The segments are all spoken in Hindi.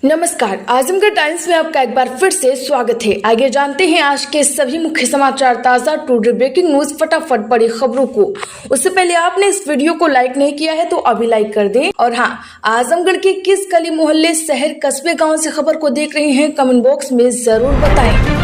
नमस्कार, आजमगढ़ टाइम्स में आपका एक बार फिर से स्वागत है। आइए जानते हैं आज के सभी मुख्य समाचार, ताजा टुडे ब्रेकिंग न्यूज, फटाफट बड़ी खबरों को। उससे पहले आपने इस वीडियो को लाइक नहीं किया है तो अभी लाइक कर दें। और हाँ, आजमगढ़ के किस गली मोहल्ले, शहर, कस्बे, गाँव से खबर को देख रहे हैं, कमेंट बॉक्स में जरूर बताएं।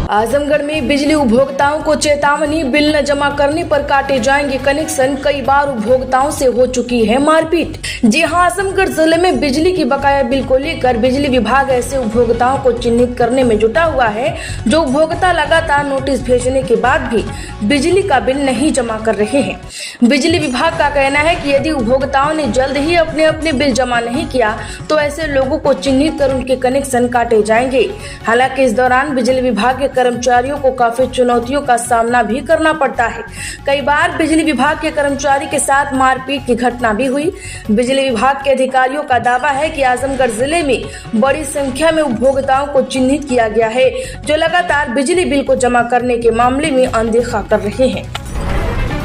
आजमगढ़ में बिजली उपभोक्ताओं को चेतावनी, बिल न जमा करने पर काटे जाएंगे कनेक्शन। कई बार उपभोक्ताओं से हो चुकी है मारपीट। जी हां, आजमगढ़ जिले में बिजली की बकाया बिल को लेकर बिजली विभाग ऐसे उपभोक्ताओं को चिन्हित करने में जुटा हुआ है जो उपभोक्ता लगातार नोटिस भेजने के बाद भी बिजली का बिल नहीं जमा कर रहे हैं। बिजली विभाग का कहना है कि यदि उपभोक्ताओं ने जल्द ही अपने बिल जमा नहीं किया तो ऐसे लोगों को चिन्हित कर उनके कनेक्शन काटे जाएंगे। हालांकि इस दौरान बिजली विभाग के कर्मचारियों को काफी चुनौतियों का सामना भी करना पड़ता है। कई बार बिजली विभाग के कर्मचारी के साथ मारपीट की घटना भी हुई। बिजली विभाग के अधिकारियों का दावा है कि आजमगढ़ जिले में बड़ी संख्या में उपभोक्ताओं को चिन्हित किया गया है जो लगातार बिजली बिल को जमा करने के मामले में अनदेखा कर रहे हैं।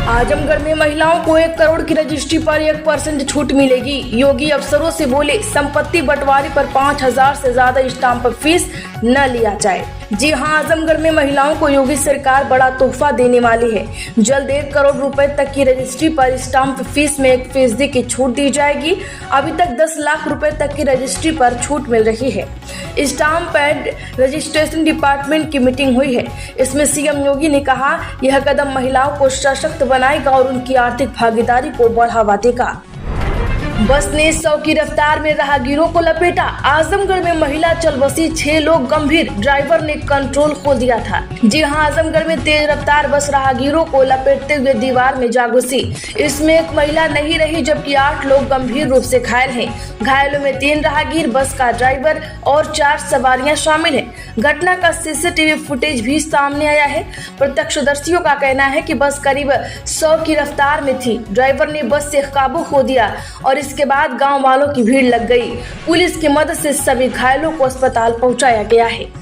आजमगढ़ में महिलाओं को 1 करोड़ की रजिस्ट्री पर 1% छूट मिलेगी। योगी अफसरों से बोले, संपत्ति बंटवारे पर 5,000 से ज्यादा स्टाम्प फीस न लिया जाए। जी हां, आजमगढ़ में महिलाओं को योगी सरकार बड़ा तोहफा देने वाली है। जल्द 1 करोड़ रुपए तक की रजिस्ट्री पर स्टाम्प फीस में 1% की छूट दी जाएगी। अभी तक 10 लाख रुपए तक की रजिस्ट्री पर छूट मिल रही है। स्टाम्प एंड रजिस्ट्रेशन डिपार्टमेंट की मीटिंग हुई है। इसमें सीएम योगी ने कहा, यह कदम महिलाओं को सशक्त बनाएगा और उनकी आर्थिक भागीदारी को बढ़ावा देगा। बस ने 100 की रफ्तार में राहगीरों को लपेटा। आजमगढ़ में महिला चल बसी, 6 लोग गंभीर, ड्राइवर ने कंट्रोल खो दिया था। जी हां, आजमगढ़ में तेज रफ्तार बस राहगीरों को लपेटते हुए दीवार में जा घुसी। इसमें एक महिला नहीं रही जबकि 8 लोग गंभीर रूप से घायल हैं। घायलों में 3 राहगीर, बस का ड्राइवर और 4 सवारियां शामिल हैं। घटना का सीसीटीवी फुटेज भी सामने आया है। प्रत्यक्षदर्शियों का कहना है कि बस करीब 100 की रफ्तार में थी। ड्राइवर ने बस से काबू खो दिया और इसके बाद गांव वालों की भीड़ लग गई। पुलिस की मदद से सभी घायलों को अस्पताल पहुंचाया गया है।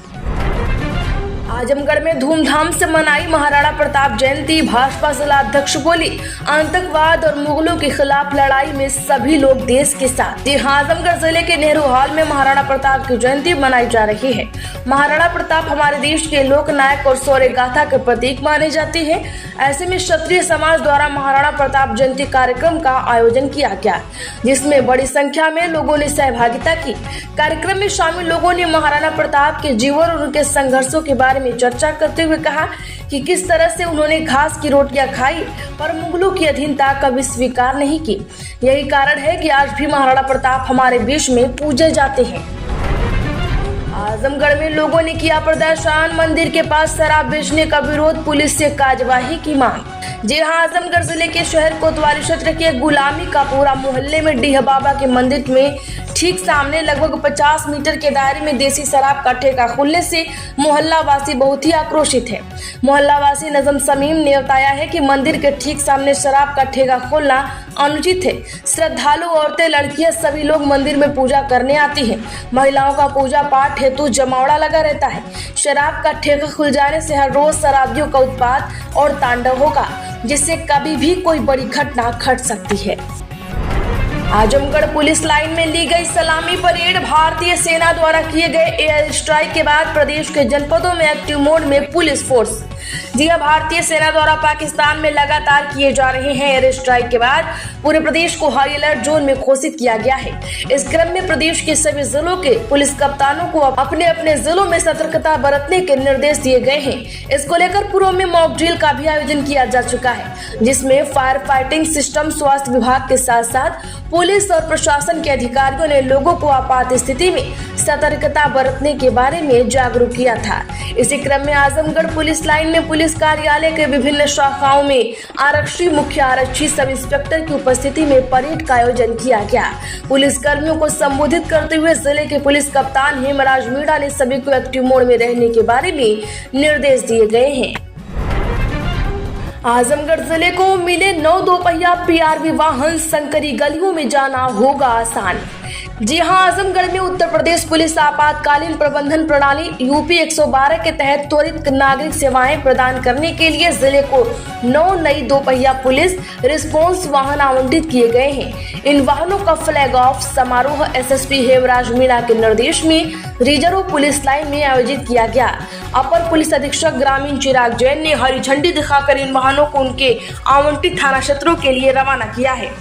आजमगढ़ में धूमधाम से मनाई महाराणा प्रताप जयंती। भाजपा जिला अध्यक्ष बोली, आतंकवाद और मुगलों के खिलाफ लड़ाई में सभी लोग देश के साथ। जी हां, आजमगढ़ जिले के नेहरू हॉल में महाराणा प्रताप की जयंती मनाई जा रही है। महाराणा प्रताप हमारे देश के लोक नायक और शौर्य गाथा के प्रतीक माने जाते हैं। ऐसे में क्षत्रिय समाज द्वारा महाराणा प्रताप जयंती कार्यक्रम का आयोजन किया गया, जिसमें बड़ी संख्या में लोगों ने सहभागिता की। कार्यक्रम में शामिल लोगों ने महाराणा प्रताप के जीवन और उनके संघर्षों के बारे में चर्चा करते हुए कहा कि किस तरह से उन्होंने घास की रोटियां खाई पर मुगलों की अधीनता कभी स्वीकार नहीं की। यही कारण है कि आज भी महाराणा प्रताप हमारे देश में पूजे जाते हैं। आजमगढ़ में लोगों ने किया प्रदर्शन। मंदिर के पास शराब बेचने का विरोध, पुलिस से कार्यवाही की मांग। जी हां, आजमगढ़ जिले के शहर कोतवाली क्षेत्र के गुलामी का पूरा मोहल्ले में डीह बाबा के मंदिर में ठीक सामने लगभग 50 मीटर के दायरे में देसी शराब का ठेका खुलने से मोहल्ला वासी बहुत ही आक्रोशित है। मोहल्ला वासी नजम समीम ने बताया है कि मंदिर के ठीक सामने शराब का ठेका खोलना अनुचित है। श्रद्धालु, औरतें, लड़कियां सभी लोग मंदिर में पूजा करने आती हैं। महिलाओं का पूजा पाठ हेतु जमावड़ा लगा रहता है। शराब का ठेका खुल जाने से हर रोज शराबियों का उत्पात और तांडव होगा, जिससे कभी भी कोई बड़ी घटना घट सकती है। आजमगढ़ पुलिस लाइन में ली गई सलामी परेड। भारतीय सेना द्वारा किए गए एयर स्ट्राइक के बाद प्रदेश के जनपदों में एक्टिव मोड में पुलिस फोर्स। जी हां, भारतीय सेना द्वारा पाकिस्तान में लगातार किए जा रहे हैं एयर स्ट्राइक के बाद पूरे प्रदेश को हाई अलर्ट जोन में घोषित किया गया है। इस क्रम में प्रदेश के सभी जिलों के पुलिस कप्तानों को अपने अपने जिलों में सतर्कता बरतने के निर्देश दिए गए हैं। इसको लेकर पूर्व में मॉक ड्रिल का भी आयोजन किया जा चुका है, जिसमें फायर फाइटिंग सिस्टम, स्वास्थ्य विभाग के साथ साथ पुलिस और प्रशासन के अधिकारियों ने लोगों को आपात स्थिति में सतर्कता बरतने के बारे में जागरूक किया था। इसी क्रम में आजमगढ़ पुलिस लाइन में पुलिस कार्यालय के विभिन्न शाखाओं में आरक्षी, मुख्य आरक्षी, सब इंस्पेक्टर की उपस्थिति में परेड का आयोजन किया गया। पुलिस कर्मियों को संबोधित करते हुए जिले के पुलिस कप्तान हेमराज मीणा ने सभी को एक्टिव मोड में रहने के बारे में निर्देश दिए गए हैं। आजमगढ़ जिले को मिले 9 दोपहिया पीआरवी वाहन, संकरी गलियों में जाना होगा आसान। जी हां, आजमगढ़ में उत्तर प्रदेश पुलिस आपातकालीन प्रबंधन प्रणाली यूपी 112 के तहत त्वरित नागरिक सेवाएं प्रदान करने के लिए जिले को 9 नई दोपहिया पुलिस रिस्पॉन्स वाहन आवंटित किए गए हैं। इन वाहनों का फ्लैग ऑफ समारोह एसएसपी हेमराज मीणा के निर्देश में रिजर्व पुलिस लाइन में आयोजित किया गया। अपर पुलिस अधीक्षक ग्रामीण चिराग जैन ने हरी झंडी दिखाकर इन वाहनों को उनके आवंटित थाना क्षेत्रों के लिए रवाना किया है।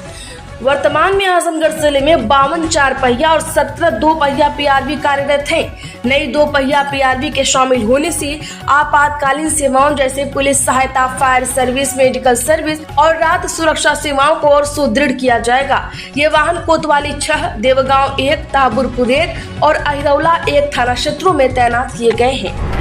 वर्तमान में आजमगढ़ जिले में 52 4 पहिया और 17 2 पहिया पीआरबी कार्यरत हैं। नई 2 पहिया पीआरबी के शामिल होने से आपातकालीन सेवाओं जैसे पुलिस सहायता, फायर सर्विस, मेडिकल सर्विस और रात सुरक्षा सेवाओं को और सुदृढ़ किया जाएगा। ये वाहन कोतवाली 6, देवगांव 1, ताबुरपुर 1 और अहिरौला 1 थाना क्षेत्रों में तैनात किए गए हैं।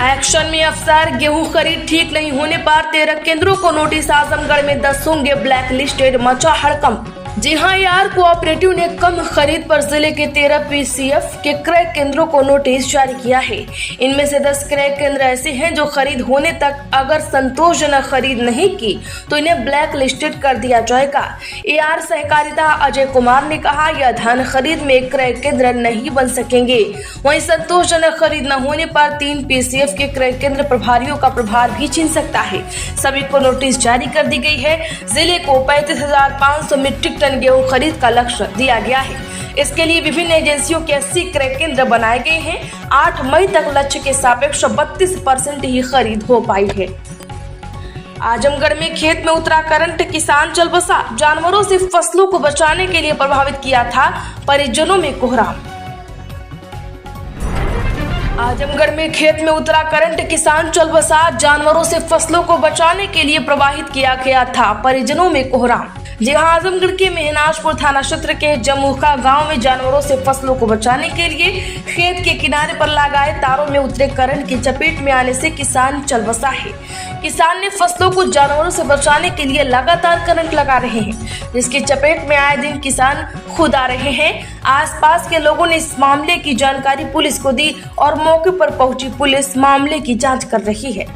एक्शन में अफसर, गेहूं खरीद ठीक नहीं होने पर 13 केंद्रों को नोटिस। आजमगढ़ में 10 होंगे ब्लैक लिस्टेड, मचा हड़कंप। जी हां, यार कोऑपरेटिव ने कम खरीद पर जिले के 13 पीसीएफ के क्रय केंद्रों को नोटिस जारी किया है। इनमें से 10 क्रय केंद्र ऐसे हैं जो खरीद होने तक अगर संतोषजनक खरीद नहीं की तो इन्हें ब्लैक लिस्टेड कर दिया जाएगा। एआर सहकारिता अजय कुमार ने कहा, यह धान खरीद में क्रय केंद्र नहीं बन सकेंगे। वहीं संतोषजनक खरीद न होने पर 3 पीसीएफ के क्रय केंद्र प्रभारियों का प्रभार भी छीन सकता है। सभी को नोटिस जारी कर दी गई है। जिले को 35,500 मीट्रिक टन गेहूं खरीद का लक्ष्य दिया गया है। इसके लिए विभिन्न एजेंसियों के 80 क्रय केंद्र बनाए गए हैं। 8 मई तक लक्ष्य के सापेक्ष 32% ही खरीद हो पाई है। आजमगढ़ में खेत में उतरा करंट, किसान चल बसा। जानवरों से फसलों को बचाने के लिए प्रभावित किया था, परिजनों में कोहराम। आजमगढ़ में खेत में उतरा करंट, किसान चल बसा। जानवरों से फसलों को बचाने के लिए प्रवाहित किया गया था, परिजनों में कोहराम। जी हां, आजमगढ़ के मेहनाजपुर थाना क्षेत्र के जमुखा गांव में जानवरों से फसलों को बचाने के लिए खेत के किनारे पर लगाए तारों में उतरे करंट की चपेट में आने से किसान चल बसा है। किसान ने फसलों को जानवरों से बचाने के लिए लगातार करंट लगा रहे हैं, जिसकी चपेट में आए दिन किसान खुद आ रहे हैं। आसपास के लोगों ने इस मामले की जानकारी पुलिस को दी और मौके पर पहुंची पुलिस मामले की जांच कर रही है।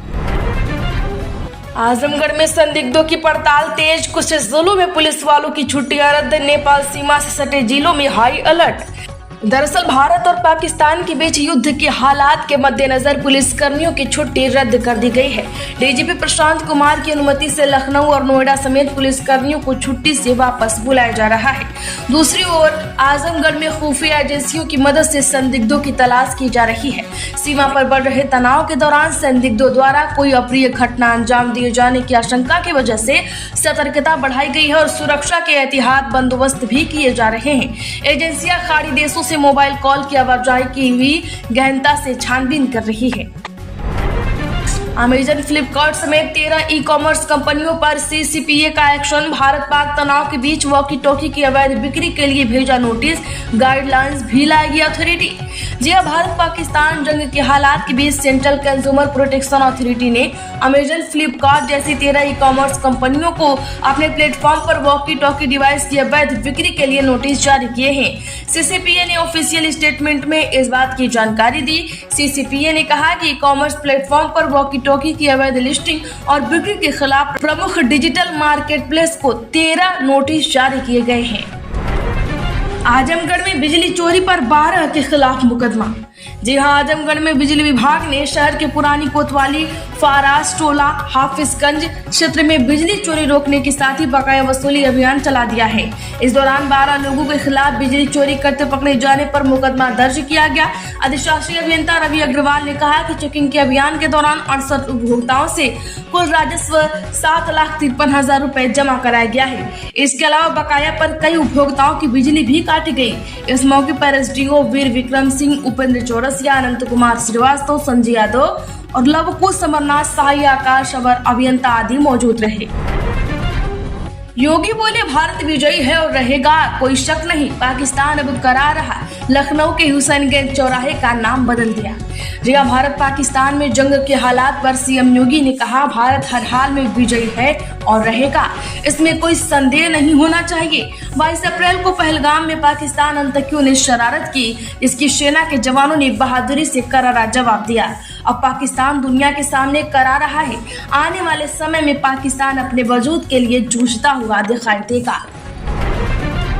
आजमगढ़ में संदिग्धों की पड़ताल तेज। कुछ जिलों में पुलिस वालों की छुट्टियां रद्द। नेपाल सीमा से सटे जिलों में हाई अलर्ट। दरअसल भारत और पाकिस्तान के बीच युद्ध के हालात के मद्देनजर पुलिस कर्मियों की छुट्टी रद्द कर दी गई है। डीजीपी प्रशांत कुमार की अनुमति से लखनऊ और नोएडा समेत पुलिस कर्मियों को छुट्टी से वापस बुलाया जा रहा है। दूसरी ओर आजमगढ़ में खुफिया एजेंसियों की मदद से संदिग्धों की तलाश की जा रही है। सीमा पर बढ़ रहे तनाव के दौरान संदिग्धों द्वारा कोई अप्रिय घटना अंजाम दिए जाने की आशंका की वजह से सतर्कता बढ़ाई गई है और सुरक्षा के एहतियात बंदोबस्त भी किए जा रहे हैं। एजेंसियां खाड़ी देशों से मोबाइल कॉल की आवाजाही की हुई गहनता से छानबीन कर रही है। अमेजन, फ्लिपकार्ट समेत 13 ई कॉमर्स कंपनियों पर सीसीपीए का एक्शन। भारत पाक तनाव के बीच वॉकी टॉकी की अवैध बिक्री के लिए भेजा नोटिस, गाइडलाइंस भी लाएगी अथॉरिटी। जी हां, भारत पाकिस्तान जंग के हालात के बीच सेंट्रल कंज्यूमर प्रोटेक्शन अथॉरिटी ने अमेजन, फ्लिपकार्ट जैसी 13 ई कॉमर्स कंपनियों को अपने प्लेटफॉर्म पर वॉकी टॉकी डिवाइस की अवैध बिक्री के लिए नोटिस जारी किए हैं। सीसीपीए ने ऑफिशियल स्टेटमेंट में इस बात की जानकारी दी। सीसीपीए ने कहा कि ई कॉमर्स प्लेटफॉर्म पर वॉकी टॉकी की अवैध लिस्टिंग और बिक्री के खिलाफ प्रमुख डिजिटल मार्केटप्लेस को 13 नोटिस जारी किए गए हैं। आजमगढ़ में बिजली चोरी पर 12 के खिलाफ मुकदमा। जी हां, आजमगढ़ में बिजली विभाग ने शहर के पुरानी कोतवाली, फारास टोला, हाफिजगंज क्षेत्र में बिजली चोरी रोकने के साथ ही बकाया वसूली अभियान चला दिया है। इस दौरान 12 लोगों के खिलाफ बिजली चोरी करते पकड़े जाने पर मुकदमा दर्ज किया गया। अधिशासी अभियंता रवि अग्रवाल ने कहा कि चेकिंग के अभियान के दौरान 68 उपभोक्ताओं से कुल राजस्व 7,53,000 रुपए जमा कराया गया है। इसके अलावा बकाया पर कई उपभोक्ताओं की बिजली भी काटी गई। इस मौके पर एसडीओ वीर विक्रम सिंह, उपेंद्र चौरसिया, अनंत कुमार श्रीवास्तव, संजय यादव और लवकुश समरनाथ साही, आकाश अवर अभियंता आदि मौजूद रहे। योगी बोले, भारत विजयी है और रहेगा, कोई शक नहीं। पाकिस्तान अब करा रहा, लखनऊ के हुसैनगंज चौराहे का नाम बदल दिया। जी हां, भारत पाकिस्तान में जंग के हालात पर सीएम योगी ने कहा, भारत हर हाल में विजयी है और रहेगा, इसमें कोई संदेह नहीं होना चाहिए। 22 अप्रैल को पहलगाम में पाकिस्तान आतंकियों ने शरारत की, इसकी सेना के जवानों ने बहादुरी से करारा जवाब दिया। अब पाकिस्तान दुनिया के सामने करा रहा है, आने वाले समय में पाकिस्तान अपने वजूद के लिए जूझता हुआ दिखाई देगा।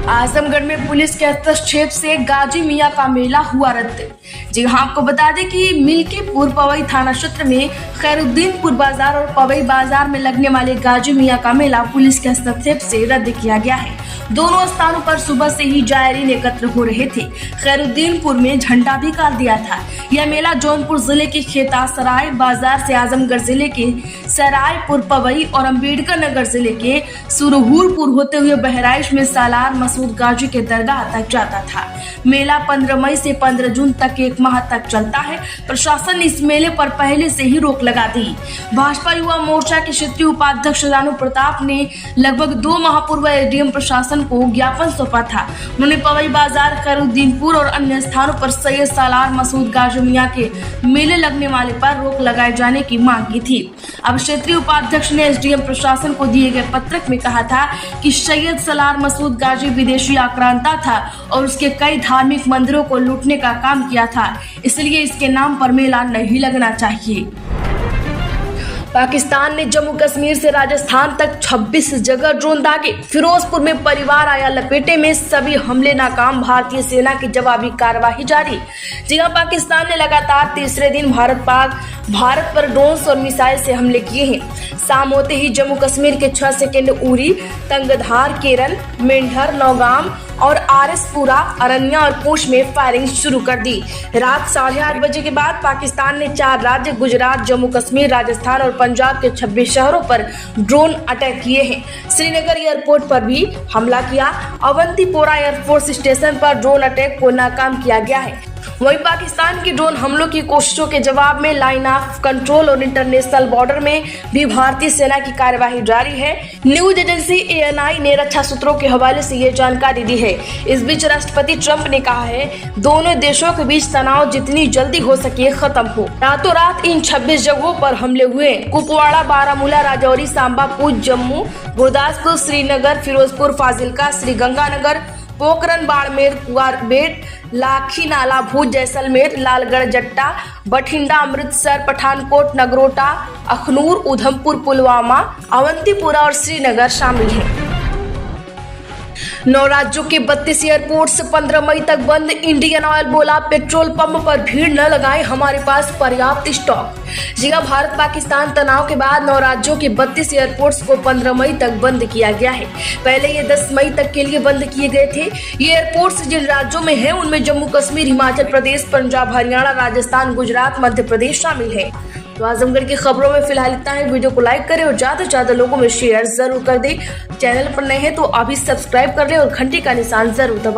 आजमगढ़ में पुलिस के हस्तक्षेप से गाजी मियां का मेला हुआ रद्द। जी हाँ, आपको बता दें कि मिल्कीपुर पवई थाना क्षेत्र में खैरुद्दीनपुर बाजार और पवई बाजार में लगने वाले गाजी मियां का मेला पुलिस के हस्तक्षेप से रद्द किया गया है। दोनों स्थानों पर सुबह से ही जायरीन एकत्र हो रहे थे। खैरुद्दीनपुर में झंडा भी गाड़ दिया था। यह मेला जौनपुर जिले के खेतासराय बाजार से आजमगढ़ जिले के सरायपुर पवई और अम्बेडकर नगर जिले के सुरहुरपुर होते हुए बहराइच में सालार मसूद गाजी के दरगाह तक जाता था। मेला 15 मई से 15 जून तक 1 माह तक चलता है। प्रशासन ने इस मेले पर पहले से ही रोक लगा दी। भाजपा युवा मोर्चा के क्षेत्रीय उपाध्यक्ष रानू प्रताप ने लगभग 2 माह पूर्व एसडीएम प्रशासन को ज्ञापन सौंपा था। उन्होंने पवई बाजार, खैरुद्दीनपुर और अन्य स्थानों पर सैयद सालार मसूद गाजी मियां के मेले लगने वाले पर रोक लगाए जाने की मांग की थी। अब क्षेत्रीय उपाध्यक्ष ने एसडीएम प्रशासन को दिए गए पत्रक में कहा था कि सैयद सालार मसूद गाजी विदेशी आक्रांता था और उसके कई धार्मिक मंदिरों को लूटने का काम किया था, इसलिए इसके नाम पर मेला नहीं लगना चाहिए। पाकिस्तान ने जम्मू कश्मीर से राजस्थान तक 26 जगह ड्रोन दागे। फिरोजपुर में परिवार आया लपेटे में, सभी हमले नाकाम, भारतीय सेना की जवाबी कार्रवाई जारी। जी हां, पाकिस्तान ने लगातार तीसरे दिन भारत पर ड्रोन और मिसाइल से हमले किए हैं। शाम होते ही जम्मू कश्मीर के 6 सेकेंड उरी, तंगधार, केरन, मेंढर, नौगाम और आरएसपुरा, अरन्या और पूंछ में फायरिंग शुरू कर दी। रात 8:30 बजे के बाद पाकिस्तान ने 4 राज्य गुजरात, जम्मू कश्मीर, राजस्थान और पंजाब के 26 शहरों पर ड्रोन अटैक किए हैं। श्रीनगर एयरपोर्ट पर भी हमला किया। अवंतीपोरा एयरफोर्स स्टेशन पर ड्रोन अटैक को नाकाम किया गया है। वहीं पाकिस्तान की ड्रोन हमलों की कोशिशों के जवाब में लाइन ऑफ कंट्रोल और इंटरनेशनल बॉर्डर में भी भारतीय सेना की कार्यवाही जारी है। न्यूज एजेंसी एएनआई ने रक्षा सूत्रों के हवाले से ये जानकारी दी है। इस बीच राष्ट्रपति ट्रंप ने कहा है, दोनों देशों के बीच तनाव जितनी जल्दी हो सके खत्म हो। रातों रात इन 26 जगहों पर हमले हुए। कुपवाड़ा, बारामूला, राजौरी, सांबा, पूंछ, जम्मू, गुरदासपुर, श्रीनगर, फिरोजपुर, फाजिलका, श्रीगंगानगर, पोखरन, बाड़मेर, कुआरबेट, लाखी नाला, भूज, जैसलमेर, लालगढ़, जट्टा, बठिंडा, अमृतसर, पठानकोट, नगरोटा, अखनूर, उधमपुर, पुलवामा, अवंतीपुरा और श्रीनगर शामिल हैं। 9 राज्यों के 32 एयरपोर्ट्स 15 मई तक बंद। इंडियन ऑयल बोला, पेट्रोल पंप पर भीड़ न लगाएं, हमारे पास पर्याप्त स्टॉक। जी हां, भारत पाकिस्तान तनाव के बाद 9 राज्यों के 32 एयरपोर्ट्स को 15 मई तक बंद किया गया है। पहले ये 10 मई तक के लिए बंद किए गए थे। ये एयरपोर्ट्स जिन राज्यों में हैं उनमें जम्मू कश्मीर, हिमाचल प्रदेश, पंजाब, हरियाणा, राजस्थान, गुजरात, मध्य प्रदेश शामिल है। तो आजमगढ़ की खबरों में फिलहाल इतना है। वीडियो को लाइक करें और ज्यादा से ज्यादा लोगों में शेयर जरूर कर दें। चैनल पर नए हैं तो अभी सब्सक्राइब कर लें और घंटी का निशान जरूर दबाएं।